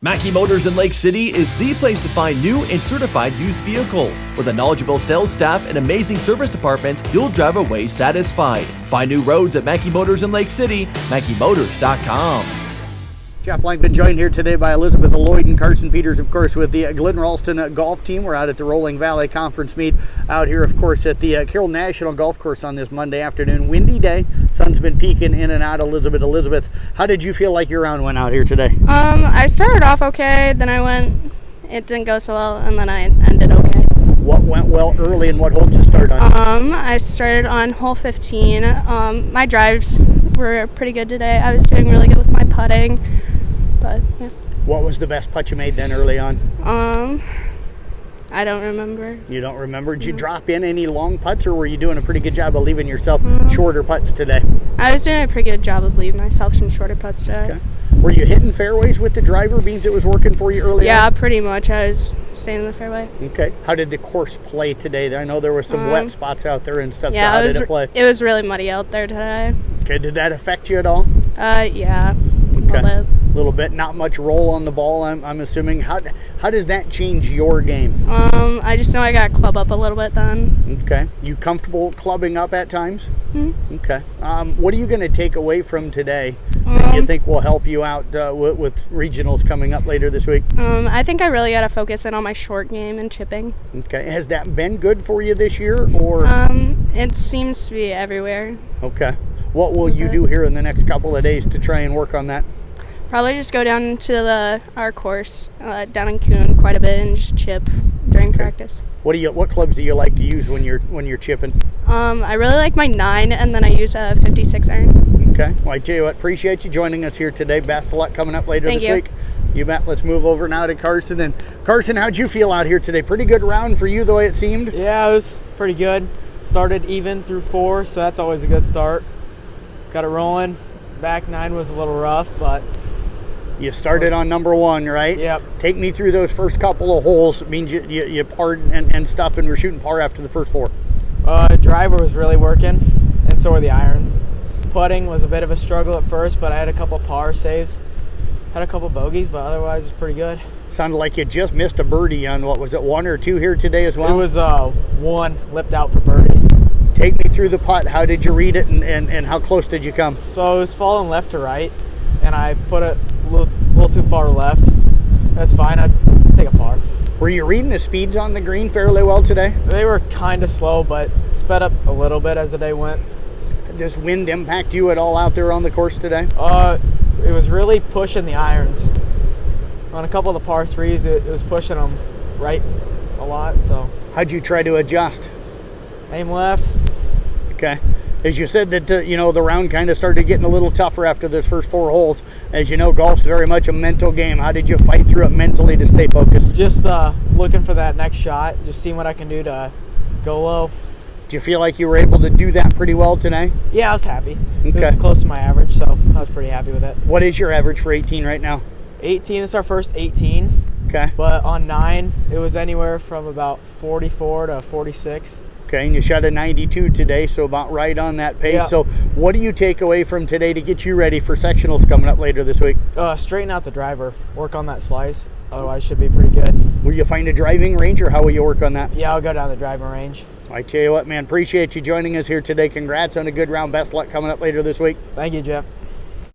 Mackey Motors in Lake City is the place to find new and certified used vehicles. With a knowledgeable sales staff and amazing service departments, you'll drive away satisfied. Find new roads at Mackey Motors in Lake City, MackeyMotors.com. Jeff Langdon joined here today by Elizabeth Lloyd and Carson Peters, of course, with the Glidden Ralston golf team. We're out at the Rolling Valley Conference meet out here, of course, at the Carroll National Golf Course on this Monday afternoon. Windy day. Sun's been peeking in and out. Elizabeth, how did you feel like your round went out here today? I started off okay, then it didn't go so well, and then I ended okay. What went well early and what hole did you start on? I started on hole 15. My drives were pretty good today. I was doing really good with my putting, but yeah. What was the best putt you made then early on? I don't remember. You don't remember? Did you drop in any long putts, or were you doing a pretty good job of leaving yourself shorter putts today? I was doing a pretty good job of leaving myself some shorter putts today. Okay. Were you hitting fairways with the driver, means it was working for you early on? Yeah, pretty much. I was staying in the fairway. Okay. How did the course play today? I know there were some wet spots out there and stuff, yeah, so how did it play? It was really muddy out there today. Okay, did that affect you at all? Yeah, A little bit. Not much roll on the ball, I'm assuming. How does that change your game? I just know I got to club up a little bit then. Okay. You comfortable clubbing up at times? Mm-hmm. Okay. What are you going to take away from today that you think will help you out with regionals coming up later this week? I think I really got to focus in on my short game and chipping. Okay. Has that been good for you this year, or? It seems to be everywhere. Okay. What will you do here in the next couple of days to try and work on that? Probably just go down to our course down in Coon quite a bit and just chip during practice. What clubs do you like to use when you're chipping? I really like my 9, and then I use a 56 iron. Okay. Well, I tell you what, appreciate you joining us here today. Best of luck coming up later this week. You bet. Let's move over now to Carson. And Carson, how'd you feel out here today? Pretty good round for you, the way it seemed. Yeah, it was pretty good. Started even through 4, so that's always a good start. Got it rolling. Back 9 was a little rough, but you started on number 1, right? Yep. Take me through those first couple of holes. It means you parred and stuff, and we're shooting par after the first 4. Driver was really working, and so were the irons. Putting was a bit of a struggle at first, but I had a couple par saves. Had a couple bogeys, but otherwise it was pretty good. Sounded like you just missed a birdie on, what was it, 1 or 2 here today as well? It was 1, lipped out for birdie. Take me through the putt. How did you read it, and how close did you come? So it was falling left to right, and I put it a little too far left. That's fine. I'd take a par. Were you reading the speeds on the green fairly well today? They were kind of slow, but sped up a little bit as the day went. Does wind impact you at all out there on the course today? It was really pushing the irons. On a couple of the par 3s, it was pushing them right a lot. So how'd you try to adjust? Aim left. Okay. As you said that, the round kind of started getting a little tougher after those first 4 holes. As you know, golf's very much a mental game. How did you fight through it mentally to stay focused? Just looking for that next shot, just seeing what I can do to go low. Do you feel like you were able to do that pretty well today? Yeah, I was happy. Okay. It was close to my average, so I was pretty happy with it. What is your average for 18 right now? 18, this is our first 18. Okay. But on 9, it was anywhere from about 44 to 46. Okay, and you shot a 92 today, so about right on that pace. Yeah. So what do you take away from today to get you ready for sectionals coming up later this week? Straighten out the driver, work on that slice. Otherwise, should be pretty good. Will you find a driving range, or how will you work on that? Yeah, I'll go down the driving range. I tell you what, man, appreciate you joining us here today. Congrats on a good round. Best luck coming up later this week. Thank you, Jeff.